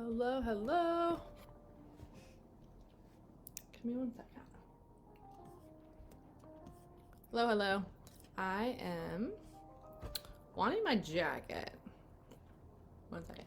Hello, hello. Give me 1 second. Hello, hello. I am wanting my jacket. 1 second.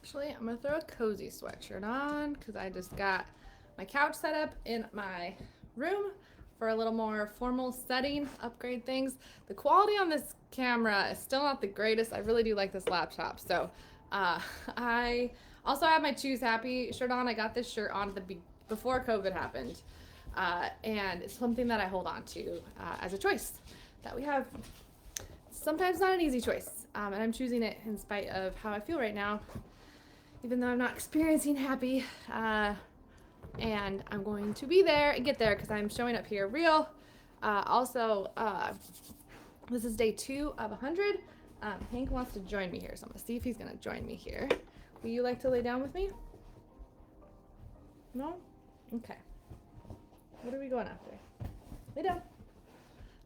Actually, I'm gonna throw a cozy sweatshirt on because I just got my couch set up in my room for a little more formal setting, upgrade things. The quality on this camera is still not the greatest. I really do like this laptop. So I also have my Choose Happy shirt on. I got this shirt on before COVID happened. And it's something that I hold on to as a choice that we have. Sometimes not an easy choice. And I'm choosing it in spite of how I feel right now, even though I'm not experiencing happy. And I'm going to be there and get there because I'm showing up here real. This is day 2 of 100. Hank wants to join me here, so I'm going to see if he's going to join me here. Will you like to lay down with me? No? Okay. What are we going after? Lay down.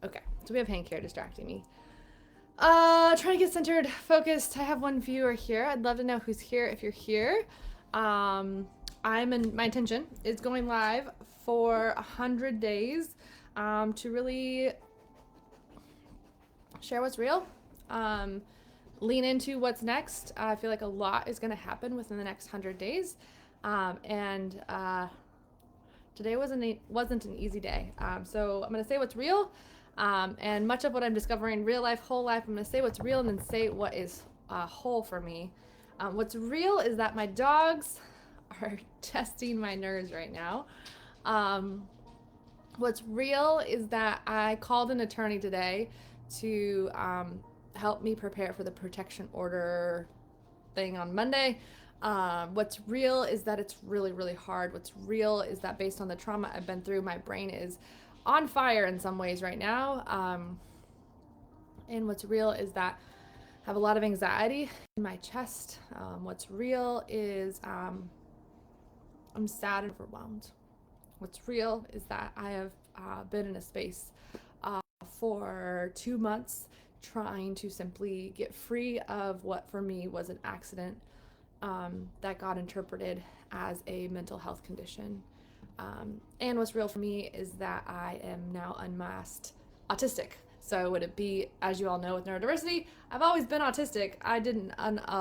Okay, so we have Hank here distracting me. Trying to get centered, focused. I have one viewer here. I'd love to know who's here if you're here. My intention is going live for 100 days to really share what's real, lean into what's next. I feel like a lot is going to happen within the next 100 days. Today wasn't an easy day. So I'm going to say what's real. And much of what I'm discovering, real life, whole life, I'm going to say what's real and then say what is whole for me. What's real is that my dogs are testing my nerves right now. What's real is that I called an attorney today to help me prepare for the protection order thing on Monday. What's real is that it's really, really hard. What's real is that based on the trauma I've been through, my brain is on fire in some ways right now. And what's real is that I have a lot of anxiety in my chest. What's real is I'm sad and overwhelmed. What's real is that I have been in a space for 2 months trying to simply get free of what for me was an accident that got interpreted as a mental health condition. And what's real for me is that I am now unmasked autistic. So would it be, as you all know, with neurodiversity, I've always been autistic. I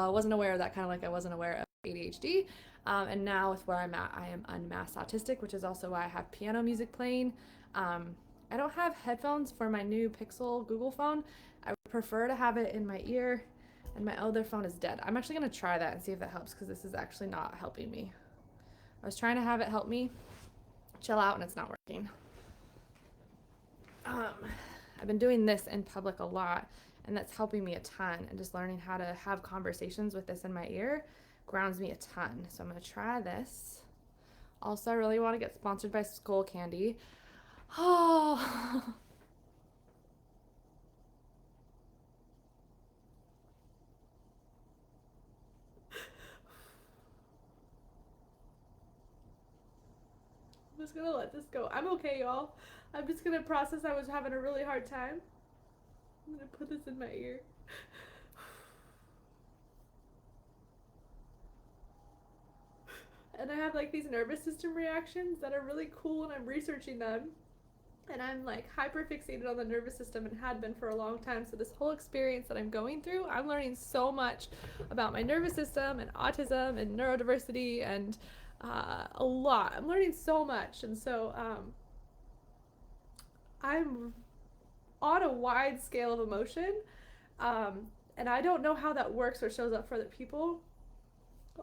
wasn't aware of that, kind of like I wasn't aware of ADHD. And now with where I'm at, I am unmasked autistic, which is also why I have piano music playing. I don't have headphones for my new Pixel Google phone. I would prefer to have it in my ear, and my other phone is dead. I'm actually going to try that and see if that helps because this is actually not helping me. I was trying to have it help me chill out and it's not working. I've been doing this in public a lot, and that's helping me a ton, and just learning how to have conversations with this in my ear grounds me a ton. So I'm going to try this. Also, I really want to get sponsored by Skull Candy. Oh. I'm just gonna let this go. I'm okay, y'all. I'm just gonna process I was having a really hard time. I'm gonna put this in my ear. And I have like these nervous system reactions that are really cool, and I'm researching them. And I'm like hyper fixated on the nervous system and had been for a long time. So this whole experience that I'm going through, I'm learning so much about my nervous system and autism and neurodiversity and a lot. I'm learning so much, and so I'm on a wide scale of emotion, and I don't know how that works or shows up for other people.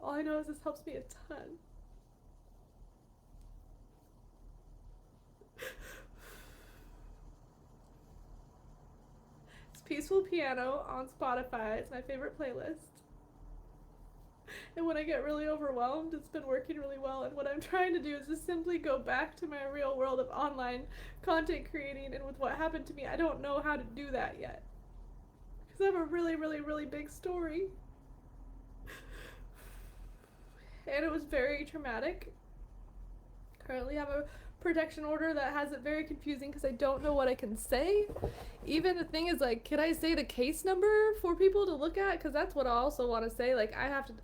All I know is this helps me a ton. Peaceful Piano on Spotify. It's my favorite playlist. And when I get really overwhelmed, it's been working really well. And what I'm trying to do is just simply go back to my real world of online content creating. And with what happened to me, I don't know how to do that yet. Because I have a really, really, really big story. And it was very traumatic. Currently have a protection order that has it very confusing because I don't know what I can say. Even the thing is, like, can I say the case number for people to look at? Because that's what I also want to say. Like,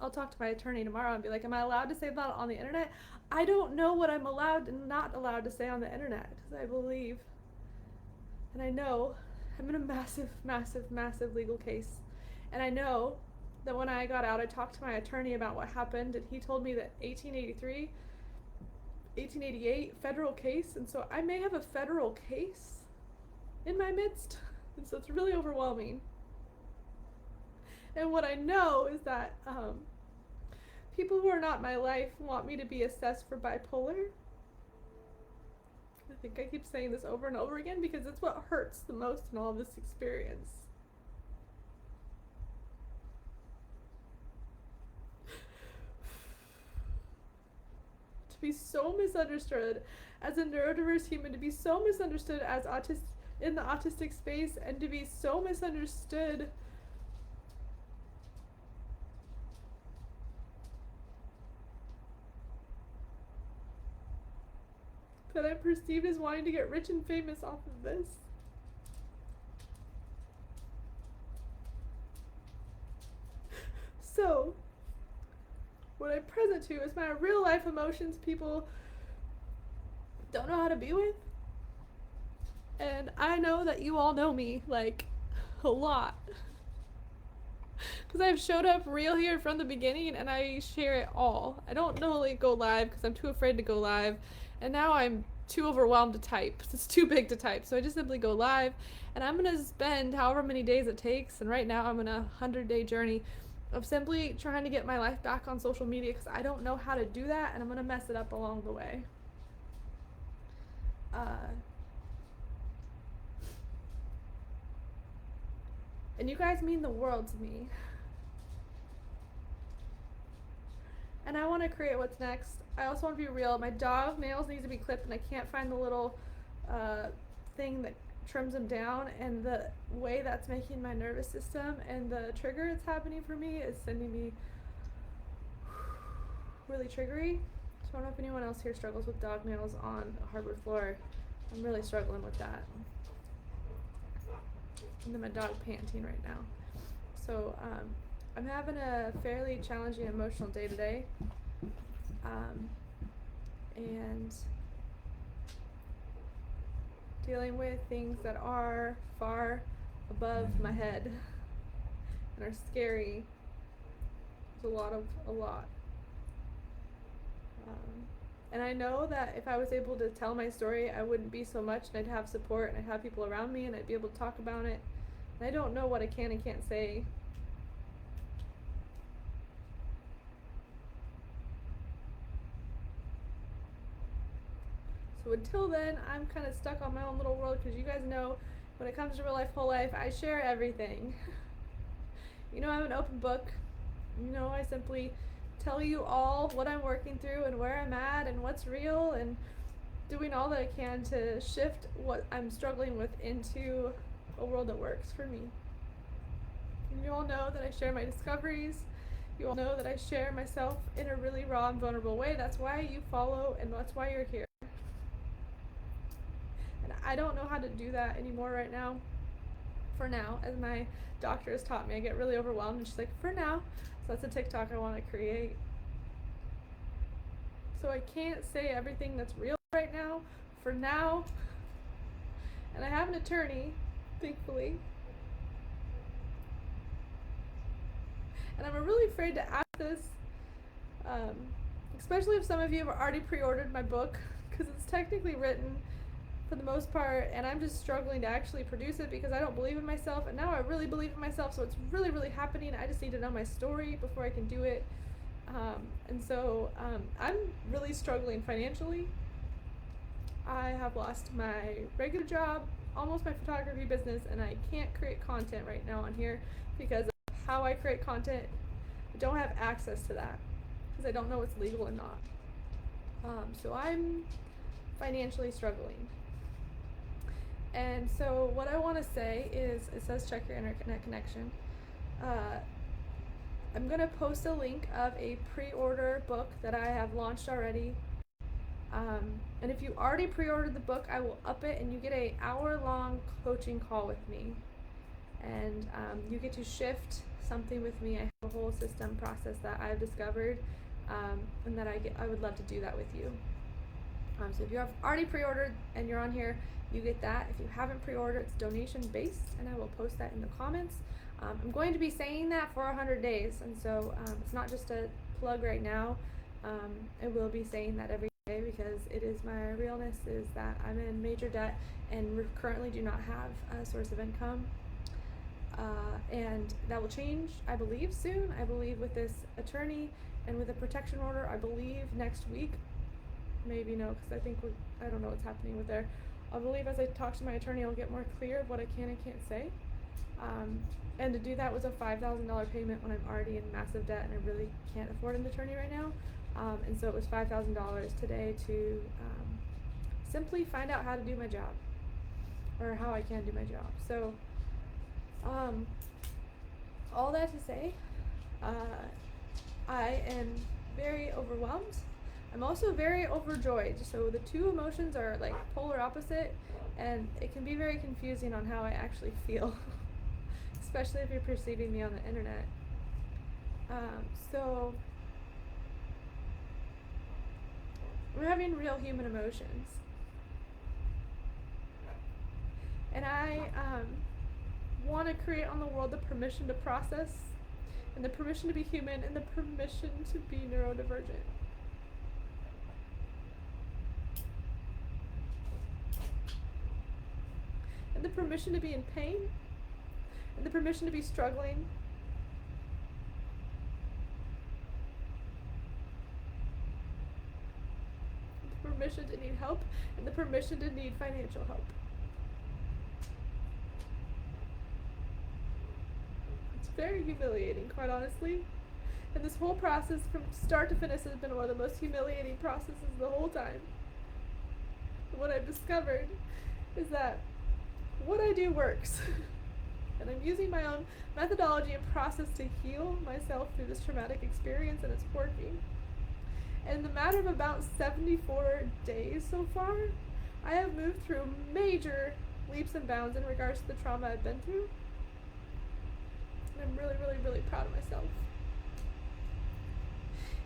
I'll talk to my attorney tomorrow and be like, am I allowed to say that on the internet? I don't know what I'm allowed and not allowed to say on the internet because I believe and I know I'm in a massive, massive, massive legal case. And I know that when I got out, I talked to my attorney about what happened, and he told me that 1888 federal case, and so I may have a federal case in my midst, and so it's really overwhelming. And what I know is that people who are not my life want me to be assessed for bipolar. I think I keep saying this over and over again because it's what hurts the most in all of this experience. To be so misunderstood as a neurodiverse human, to be so misunderstood as in the autistic space, and to be so misunderstood that I'm perceived as wanting to get rich and famous off of this. So, what I present to you is my real life emotions people don't know how to be with. And I know that you all know me, like, a lot. Because I've showed up real here from the beginning and I share it all. I don't normally go live because I'm too afraid to go live. And now I'm too overwhelmed to type. It's too big to type. So I just simply go live. And I'm going to spend however many days it takes. And right now I'm on a 100-day journey of simply trying to get my life back on social media because I don't know how to do that. And I'm going to mess it up along the way. And you guys mean the world to me. And I want to create what's next. I also want to be real. My dog nails need to be clipped, and I can't find the little thing that trims them down. And the way that's making my nervous system and the trigger it's happening for me is sending me really triggery. So I don't know if anyone else here struggles with dog nails on a hardwood floor. I'm really struggling with that. And then my dog panting right now. So I'm having a fairly challenging emotional day today. And dealing with things that are far above my head and are scary. There's a lot. And I know that if I was able to tell my story, I wouldn't be so much, and I'd have support, and I'd have people around me, and I'd be able to talk about it. And I don't know what I can and can't say. So until then, I'm kind of stuck on my own little world because you guys know when it comes to real life, whole life, I share everything. You know, I'm an open book. You know, I simply tell you all what I'm working through and where I'm at and what's real, and doing all that I can to shift what I'm struggling with into a world that works for me. And you all know that I share my discoveries. You all know that I share myself in a really raw and vulnerable way. That's why you follow, and that's why you're here. And I don't know how to do that anymore right now. For now, as my doctor has taught me, I get really overwhelmed, and she's like, for now. So that's a TikTok I want to create. So I can't say everything that's real right now, for now. And I have an attorney, thankfully. And I'm really afraid to ask this, especially if some of you have already pre-ordered my book, because it's technically written for the most part, and I'm just struggling to actually produce it because I don't believe in myself, and now I really believe in myself, so it's really, really happening. I just need to know my story before I can do it. And so I'm really struggling financially. I have lost my regular job almost my photography business, and I can't create content right now on here because of how I create content. I don't have access to that because I don't know what's legal and not. So I'm financially struggling. And so what I want to say is, it says check your internet connection. I'm going to post a link of a pre-order book that I have launched already. And if you already pre-ordered the book, I will up it and you get a hour-long coaching call with me. And you get to shift something with me. I have a whole system process that I've discovered, and that I would love to do that with you. So if you have already pre-ordered and you're on here, you get that. If you haven't pre-ordered, it's donation based, and I will post that in the comments. I'm going to be saying that for 100 days, and so it's not just a plug right now. I will be saying that every day because it is my realness is that I'm in major debt and currently do not have a source of income. And that will change, I believe, soon. I believe with this attorney and with a protection order, I believe next week. Maybe no, because I don't know what's happening with there. I believe as I talk to my attorney, I'll get more clear of what I can and can't say. And to do that was a $5,000 payment when I'm already in massive debt and I really can't afford an attorney right now. And so it was $5,000 today to simply find out how to do my job, or how I can do my job. So all that to say, I am very overwhelmed. I'm also very overjoyed. So the two emotions are like polar opposite, and it can be very confusing on how I actually feel, especially if you're perceiving me on the internet. So I'm having real human emotions, and I want to create on the world the permission to process, and the permission to be human, and the permission to be neurodivergent. And the permission to be in pain, and the permission to be struggling. The permission to need help, and the permission to need financial help. It's very humiliating, quite honestly. And this whole process from start to finish has been one of the most humiliating processes the whole time. And what I've discovered is that what I do works. And I'm using my own methodology and process to heal myself through this traumatic experience, and it's working. And in the matter of about 74 days so far, I have moved through major leaps and bounds in regards to the trauma I've been through. And I'm really, really, really proud of myself.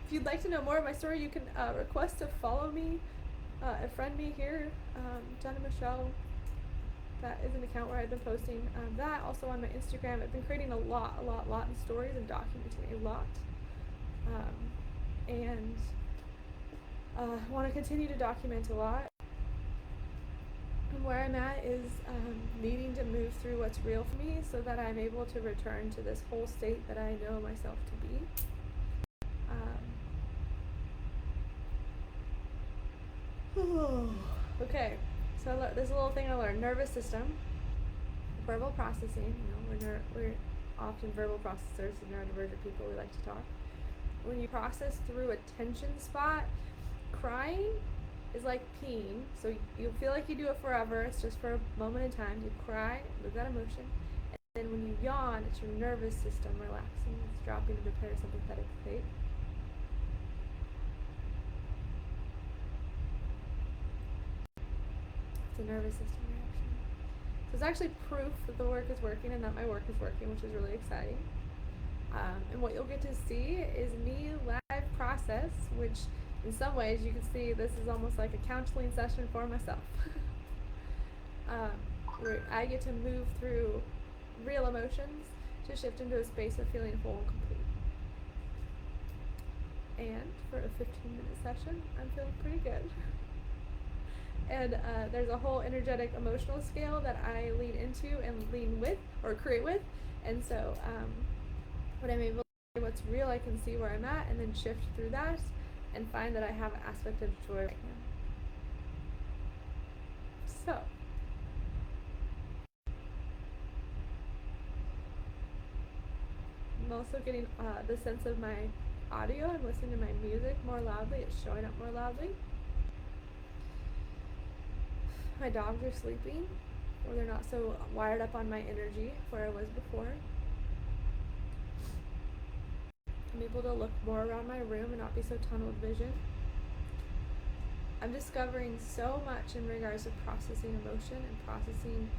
If you'd like to know more of my story, you can request to follow me, friend me here, Jenna Michelle. That is an account where I've been posting that. Also on my Instagram, I've been creating a lot in stories and documenting a lot. And I want to continue to document a lot. And where I'm at is needing to move through what's real for me so that I'm able to return to this whole state that I know myself to be. Okay. So there's a little thing I learned: nervous system, verbal processing. You know, we're often verbal processors, and neurodivergent people, we like to talk. When you process through a tension spot, crying is like peeing. So you feel like you do it forever. It's just for a moment in time. You cry, move that emotion, and then when you yawn, it's your nervous system relaxing. It's dropping into parasympathetic state. The nervous system reaction. So it's actually proof that the work is working and that my work is working, which is really exciting. And what you'll get to see is me live process, which in some ways you can see this is almost like a counseling session for myself. Where I get to move through real emotions to shift into a space of feeling whole and complete. And for a 15-minute session, I'm feeling pretty good. And there's a whole energetic emotional scale that I lean into and lean with, or create with. And so when I'm able to see what's real, I can see where I'm at and then shift through that and find that I have an aspect of joy right now. So also getting the sense of my audio. I'm listening to my music more loudly. It's showing up more loudly. My dogs are sleeping, or they're not so wired up on my energy where I was before. I'm able to look more around my room and not be so tunnel vision. I'm discovering so much in regards to processing emotion and processing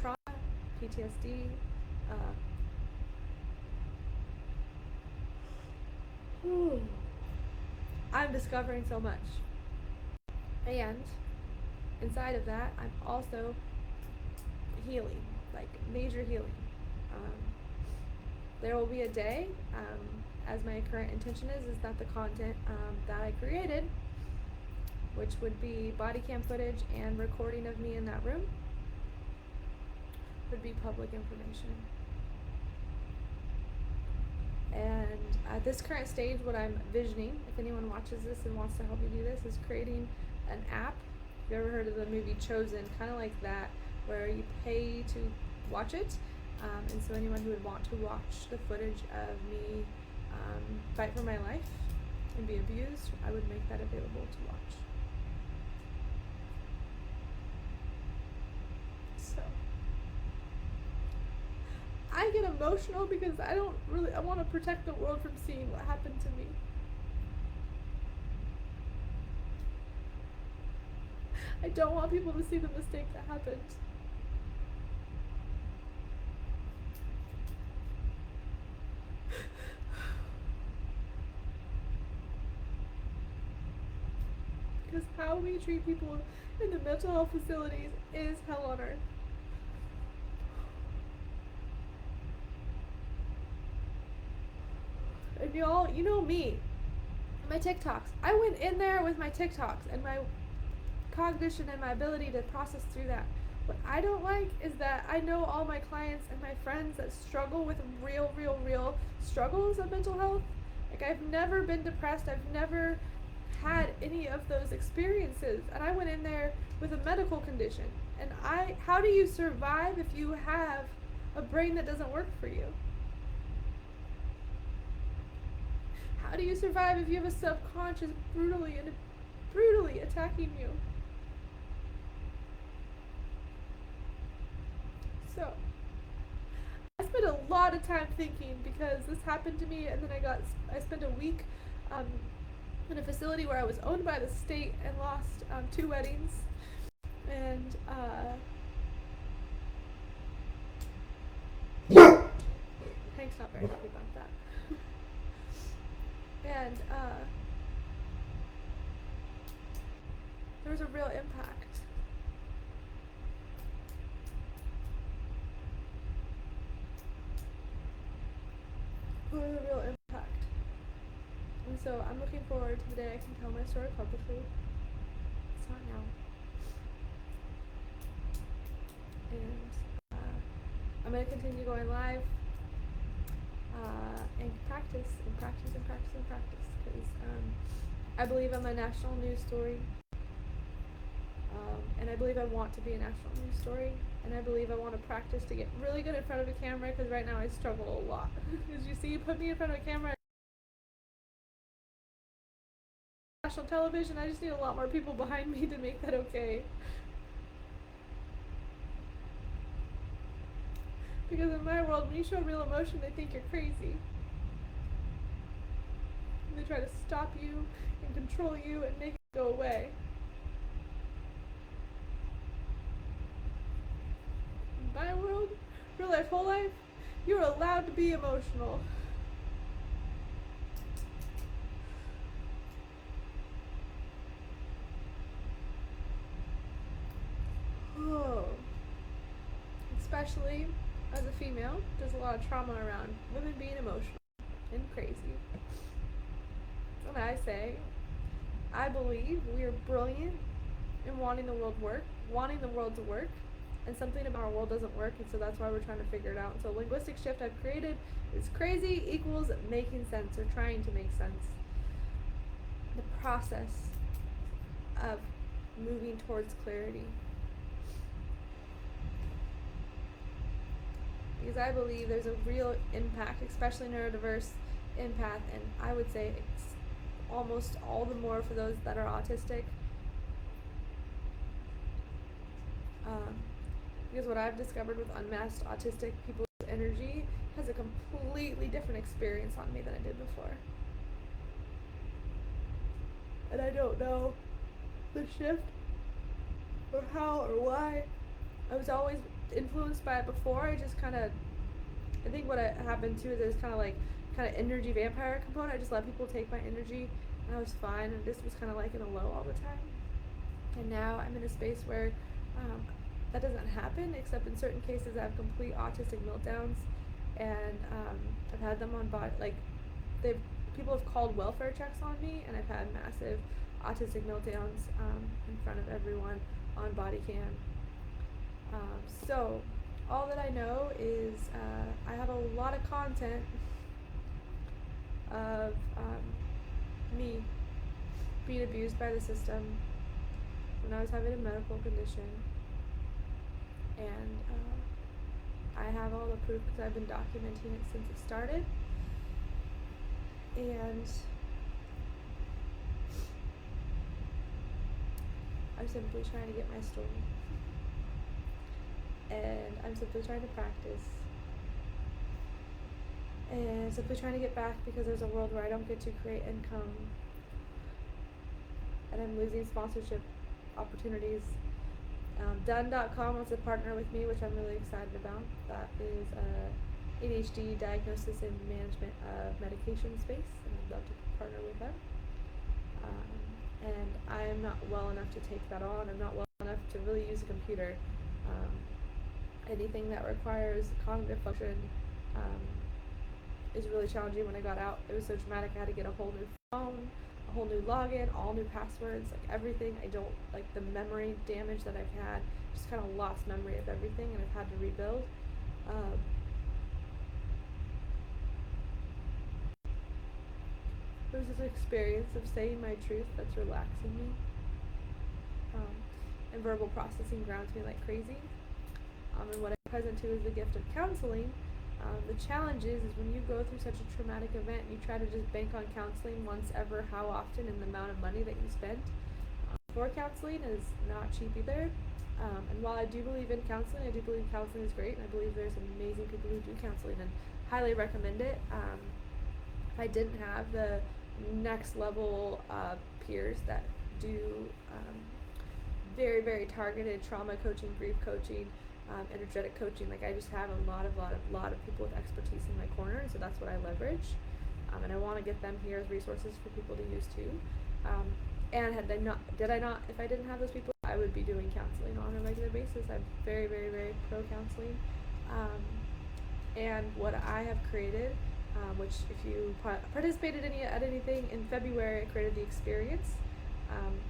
trauma, PTSD. I'm discovering so much. And inside of that, I'm also healing, like major healing. There will be a day, as my current intention is that the content that I created, which would be body cam footage and recording of me in that room, would be public information. And at this current stage, what I'm visioning, if anyone watches this and wants to help me do this, is creating an app. If you've ever heard of the movie Chosen, kind of like that, where you pay to watch it. And so anyone who would want to watch the footage of me fight for my life and be abused, I would make that available to watch. So I get emotional because I want to protect the world from seeing what happened to me. I don't want people to see the mistake that happened. Because how we treat people in the mental health facilities is hell on earth. And y'all, you know me, my TikToks. I went in there with my TikToks and my cognition and my ability to process through that. What I don't like is that I know all my clients and my friends that struggle with real struggles of mental health. Like, I've never been depressed. I've never had any of those experiences. And I went in there with a medical condition. And how do you survive if you have a brain that doesn't work for you? How do you survive if you have a subconscious brutally attacking you? So, I spent a lot of time thinking because this happened to me, and then I spent a week in a facility where I was owned by the state and lost 2 weddings, and Hank's not very happy about that. And there was a real impact. There was a real impact. And so I'm looking forward to the day I can tell my story publicly. It's not now. And I'm going to continue going live and practice because I believe I'm a national news story, and I believe I want to be a national news story, and I believe I want to practice to get really good in front of a camera, because right now I struggle a lot. As you see, put me in front of a camera, national television, I just need a lot more people behind me to make that okay. Because in my world, when you show real emotion, they think you're crazy. They try to stop you and control you and make it go away. In my world, real life, whole life, you're allowed to be emotional. Oh. Especially as a female, there's a lot of trauma around women being emotional and crazy. And I say, I believe we are brilliant in wanting the world to work, and something about our world doesn't work, and so that's why we're trying to figure it out. So linguistic shift I've created is crazy equals making sense, or trying to make sense. The process of moving towards clarity. because I believe there's a real impact, especially neurodiverse empath, and I would say it's almost all the more for those that are autistic. Because what I've discovered with unmasked autistic people's energy has a completely different experience on me than I did before. And I don't know the shift or how or why. I was always influenced by it before. I just kind of, I think what happened too is there's kind of energy vampire component. I just let people take my energy, and I was fine. And this was kind of like in a low all the time. And now I'm in a space where that doesn't happen, except in certain cases I have complete autistic meltdowns, and I've had them on body, like people have called welfare checks on me, and I've had massive autistic meltdowns in front of everyone on body cam. So all that I know is I have a lot of content of me being abused by the system when I was having a medical condition, and I have all the proof because I've been documenting it since it started. And I'm simply trying to get my story. And I'm simply trying to practice. And simply trying to get back because there's a world where I don't get to create income. And I'm losing sponsorship opportunities. Done.com wants to partner with me, which I'm really excited about. That is ADHD diagnosis and management of medication space, and I'd love to partner with them. And I am not well enough to take that on. I'm not well enough to really use a computer. Anything that requires cognitive function is really challenging. When I got out, it was so traumatic. I had to get a whole new phone, a whole new login, all new passwords, like everything. I don't like the memory damage that I've had. Just kind of lost memory of everything, and I've had to rebuild. It was this experience of saying my truth that's relaxing me, and verbal processing grounds me like crazy. And what I'm present to is the gift of counseling. The challenge is when you go through such a traumatic event, you try to just bank on counseling once ever, how often, and the amount of money that you spent for counseling is not cheap either. And while I do believe in counseling, I do believe counseling is great, and I believe there's amazing people who do counseling and highly recommend it. If I didn't have the next level peers that do very, very targeted trauma coaching, grief coaching, energetic coaching, like I just have a lot of people with expertise in my corner, and so that's what I leverage, and I want to get them here as resources for people to use too. And if I didn't have those people, I would be doing counseling on a regular basis. I'm very, very, very pro counseling, and what I have created, which if you participated at anything in February, I created the experience,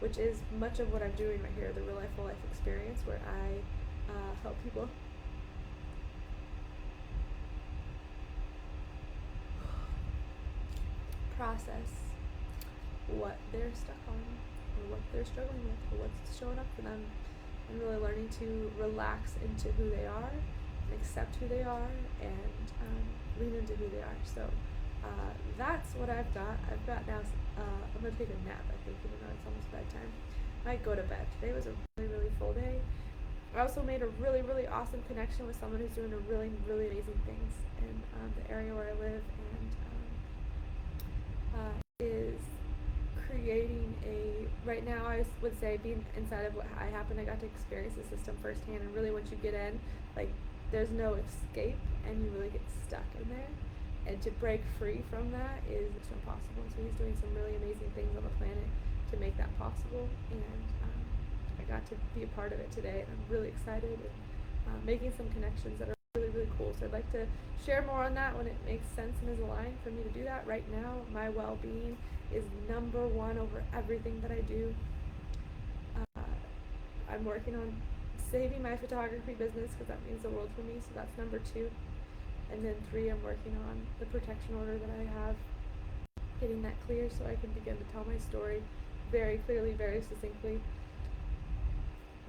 which is much of what I'm doing right here, the real life, full life experience, where I help people process what they're stuck on, or what they're struggling with, or what's showing up for them, and really learning to relax into who they are, and accept who they are, and lean into who they are. So that's what I've got. I've got now, I'm going to take a nap, I think, even though it's almost bedtime. I might go to bed. Today was a really, really full day. I also made a really, really awesome connection with someone who's doing a really, really amazing things in the area where I live, and is creating right now I would say being inside of what happened, I got to experience the system firsthand, and really once you get in, like there's no escape, and you really get stuck in there, and to break free from that is impossible. So he's doing some really amazing things on the planet to make that possible, and I got to be a part of it today, and I'm really excited, and making some connections that are really, really cool. So I'd like to share more on that when it makes sense and is aligned for me to do that. Right now, my well-being is number one over everything that I do. I'm working on saving my photography business because that means the world for me, so that's number 2. And then 3, I'm working on the protection order that I have, getting that clear so I can begin to tell my story very clearly, very succinctly.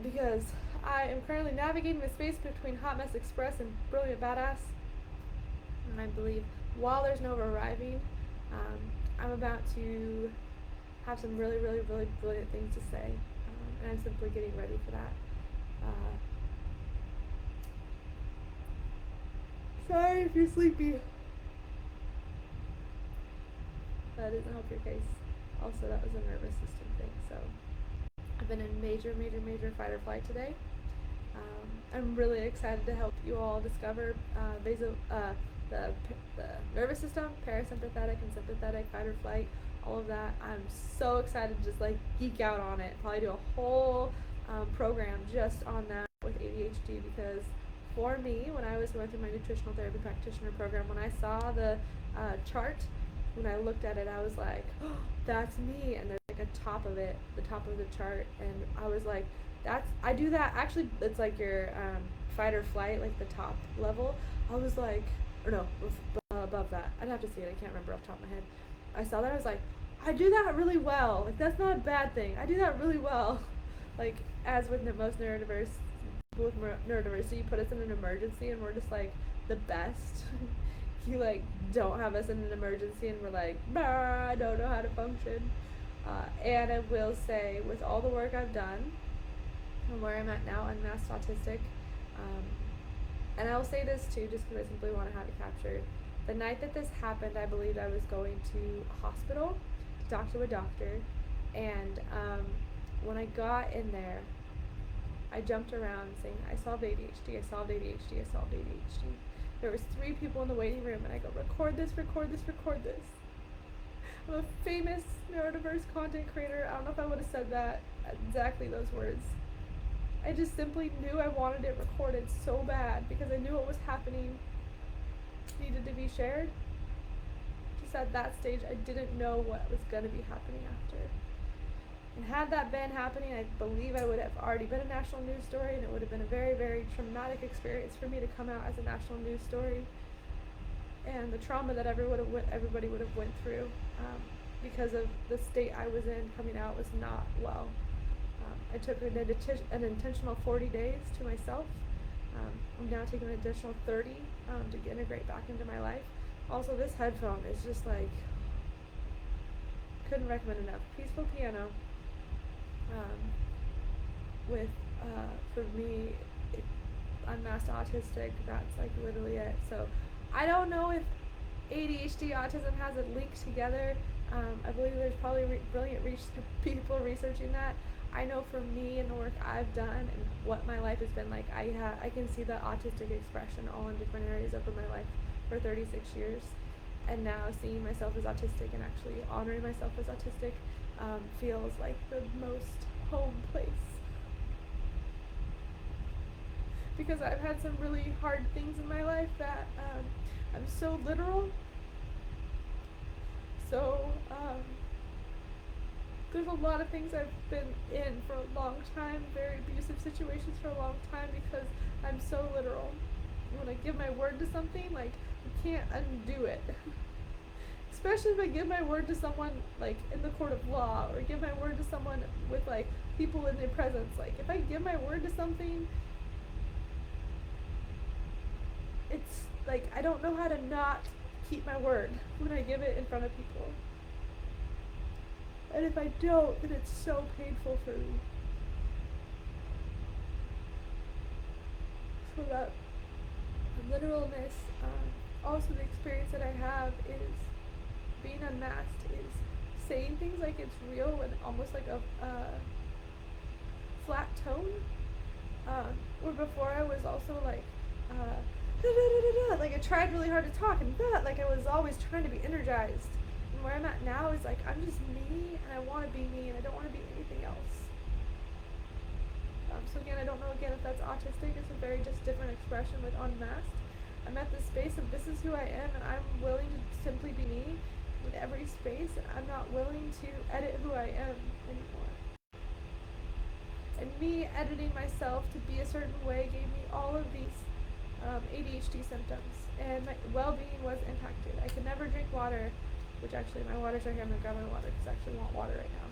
Because I am currently navigating the space between Hot Mess Express and Brilliant Badass. And I believe while there's no arriving, I'm about to have some really, really, really brilliant things to say. And I'm simply getting ready for that. Sorry if you're sleepy. That doesn't help your case. Also, that was a nervous system thing, so I've been in major, major, major fight or flight today. I'm really excited to help you all discover the nervous system, parasympathetic and sympathetic, fight or flight, all of that. I'm so excited to just like geek out on it. Probably do a whole program just on that with ADHD, because for me, when I was going through my nutritional therapy practitioner program, when I saw the chart, when I looked at it, I was like, oh, that's me. And there's like a top of it, the top of the chart, and I was like, I do that. Actually, it's like your fight or flight, like the top level. I was like, or no, above that. I'd have to see it. I can't remember off the top of my head. I saw that. I was like, I do that really well. Like, that's not a bad thing. I do that really well. Like, as with most neurodiverse people with neurodiversity, you put us in an emergency and we're just like the best. You like don't have us in an emergency and we're like, I don't know how to function. And I will say, with all the work I've done and where I'm at now, Unmasked Autistic, and I'll say this too, just because I simply want to have it captured. The night that this happened, I believed I was going to a hospital to talk to a doctor, and when I got in there, I jumped around saying, I solved ADHD, I solved ADHD, I solved ADHD. There was 3 people in the waiting room, and I go, record this, record this, record this. I'm a famous neurodiverse content creator. I don't know if I would have said that exactly those words. I just simply knew I wanted it recorded so bad because I knew what was happening needed to be shared. Just at that stage, I didn't know what was going to be happening after. And had that been happening, I believe I would have already been a national news story, and it would have been a very, very traumatic experience for me to come out as a national news story. And the trauma that everybody would have went through because of the state I was in coming out was not well. I took an intentional 40 days to myself. I'm now taking an additional 30 to integrate back into my life. Also, this headphone is just like, couldn't recommend enough. Peaceful Piano. For me, Unmasked Autistic, that's like literally it. So I don't know if ADHD, autism has it linked together. I believe there's probably brilliant people researching that. I know for me and the work I've done and what my life has been like, I can see the autistic expression all in different areas of my life for 36 years. And now seeing myself as autistic and actually honoring myself as autistic feels like the most home place. Because I've had some really hard things in my life that I'm so literal. So there's a lot of things I've been in for a long time, very abusive situations for a long time, because I'm so literal. When I give my word to something, like, I can't undo it. Especially if I give my word to someone, like, in the court of law, or give my word to someone with, like, people in their presence. Like, if I give my word to something, it's, like, I don't know how to not keep my word when I give it in front of people. And if I don't, then it's so painful for me. So that literalness, also the experience that I have is being unmasked, is saying things like it's real and almost like a flat tone. Where before I was also like, like I tried really hard to talk, and like I was always trying to be energized. And where I'm at now is like, I'm just me, and I want to be me, and I don't want to be anything else. So again, I don't know if that's autistic. It's a very just different expression with Unmasked. I'm at this space of this is who I am, and I'm willing to simply be me in every space, and I'm not willing to edit who I am anymore. And me editing myself to be a certain way gave me all of these ADHD symptoms, and my well-being was impacted. I could never drink water, which actually my water's right here. I'm gonna grab my water because I actually want water right now.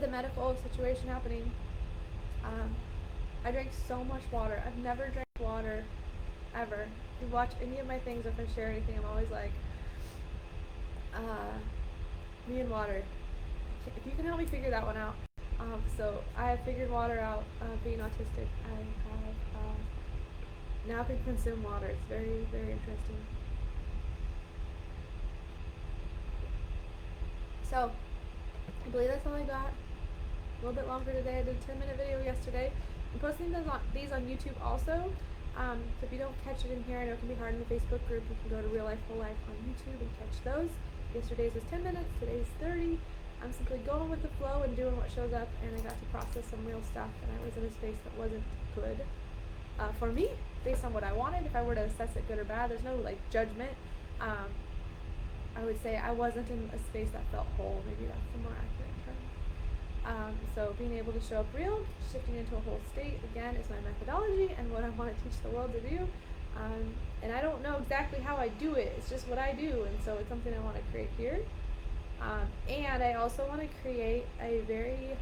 the medical situation happening, I drank so much water. I've never drank water ever. If you watch any of my things, if I share anything, I'm always like, me and water. If you can help me figure that one out. So I have figured water out, being autistic. I have now can consume water. It's very, very interesting. So I believe that's all I got. A little bit longer today. I did a 10-minute video yesterday. I'm posting these on YouTube also. So if you don't catch it in here, I know it can be hard in the Facebook group. You can go to Real Life Full Life on YouTube and catch those. Yesterday's was 10 minutes. Today's 30. I'm simply going with the flow and doing what shows up, and I got to process some real stuff, and I was in a space that wasn't good for me, based on what I wanted. If I were to assess it good or bad, there's no like judgment. I would say I wasn't in a space that felt whole. Maybe that's the more accurate term. So being able to show up real, shifting into a whole state, again, is my methodology and what I want to teach the world to do. And I don't know exactly how I do it. It's just what I do, and so it's something I want to create here. And I also want to create a very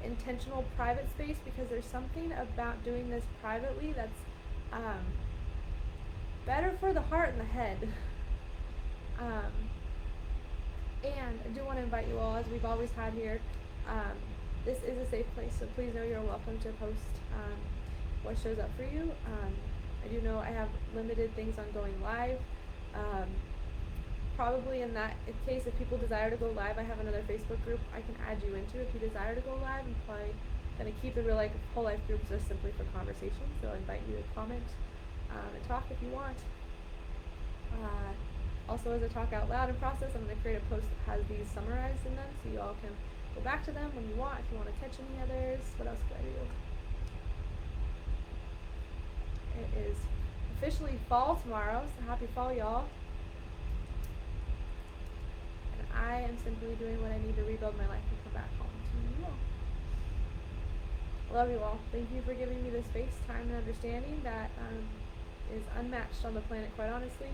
intentional private space, because there's something about doing this privately that's better for the heart and the head. And I do want to invite you all, as we've always had here, this is a safe place, so please know you're welcome to post what shows up for you. I do know I have limited things on going live. Probably in that case, if people desire to go live, I have another Facebook group I can add you into if you desire to go live. I'm probably going to keep the Real Life Whole Life groups just simply for conversation, so I invite you to comment and talk if you want. Also, as I talk out loud and process, I'm going to create a post that has these summarized in them, so you all can go back to them when you want, if you want to catch any others. What else could I do? It is officially fall tomorrow, so happy fall, y'all. And I am simply doing what I need to rebuild my life and come back home to you all. I love you all. Thank you for giving me the space, time, and understanding that is unmatched on the planet, quite honestly.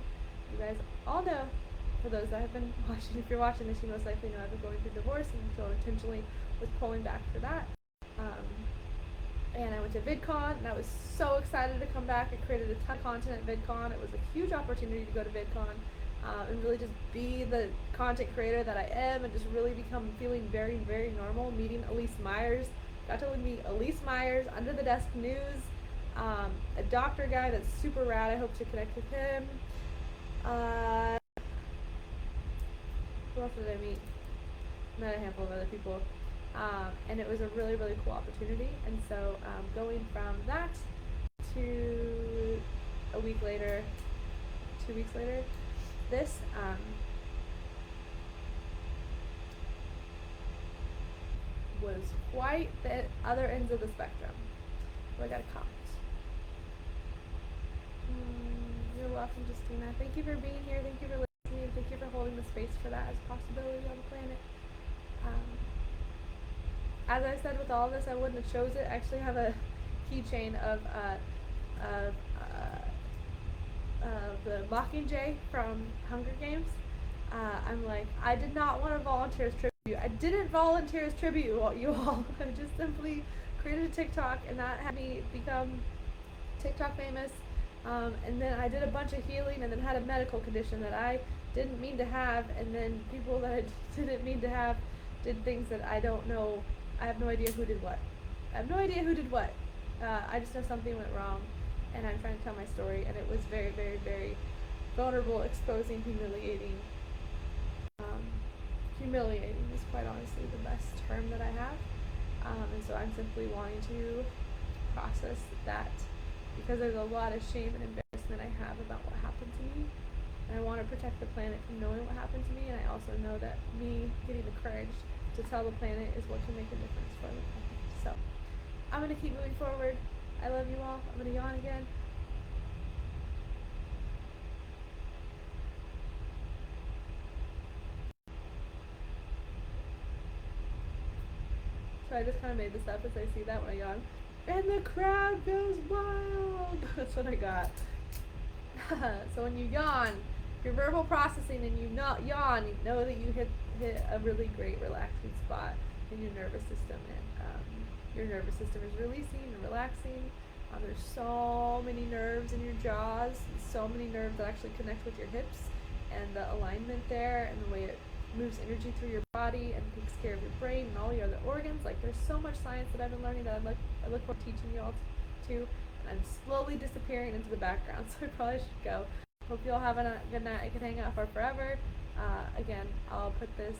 You guys all know, for those that have been watching, if you're watching this, you most likely know I've been going through divorce, and so intentionally was pulling back for that. And I went to VidCon, and I was so excited to come back. I created a ton of content at VidCon. It was a huge opportunity to go to VidCon and really just be the content creator that I am, and just really become feeling very, very normal. Meeting Elise Myers, got to meet Elise Myers, Under the Desk News, a doctor guy that's super rad. I hope to connect with him. Who else did I meet? Met a handful of other people. And it was a really, really cool opportunity. And so going from that to a week later, 2 weeks later, this was quite the other ends of the spectrum. Oh, I got a comment. You're welcome, Justina. Thank you for being here. Thank you for listening. Thank you for holding the space for that as a possibility on the planet. As I said with all of this, I wouldn't have chose it. I actually have a keychain of the Mockingjay from Hunger Games. I'm like, I did not want to volunteer as tribute. I didn't volunteer as tribute, you all. I just simply created a TikTok, and that had me become TikTok famous. And then I did a bunch of healing, and then had a medical condition that I didn't mean to have, and then people that I didn't mean to have did things that I don't know. I have no idea who did what. I just know something went wrong, and I'm trying to tell my story, and it was very, very, very vulnerable, exposing, humiliating. Humiliating is quite honestly the best term that I have. And so I'm simply wanting to process that, because there's a lot of shame and embarrassment I have about what happened to me. And I want to protect the planet from knowing what happened to me, and I also know that me getting the courage to tell the planet is what can make a difference for the planet. So I'm going to keep moving forward. I love you all. I'm going to yawn again. So I just kind of made this up as I see that when I yawn. And the crowd goes wild. That's what I got. So when you yawn, if you're verbal processing and you not yawn, you know that you hit a really great relaxing spot. in your nervous system, and your nervous system is releasing and relaxing. There's so many nerves in your jaws, so many nerves that actually connect with your hips, and the alignment there, and the way it moves energy through your body and takes care of your brain and all your other organs. Like, there's so much science that I've been learning that I look forward to teaching you all to, and I'm slowly disappearing into the background, so I probably should go. Hope you all have a good night. I can hang out for forever. Again, I'll put this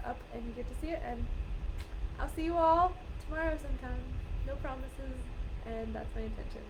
up and you get to see it, and I'll see you all tomorrow sometime. No promises, and that's my intention.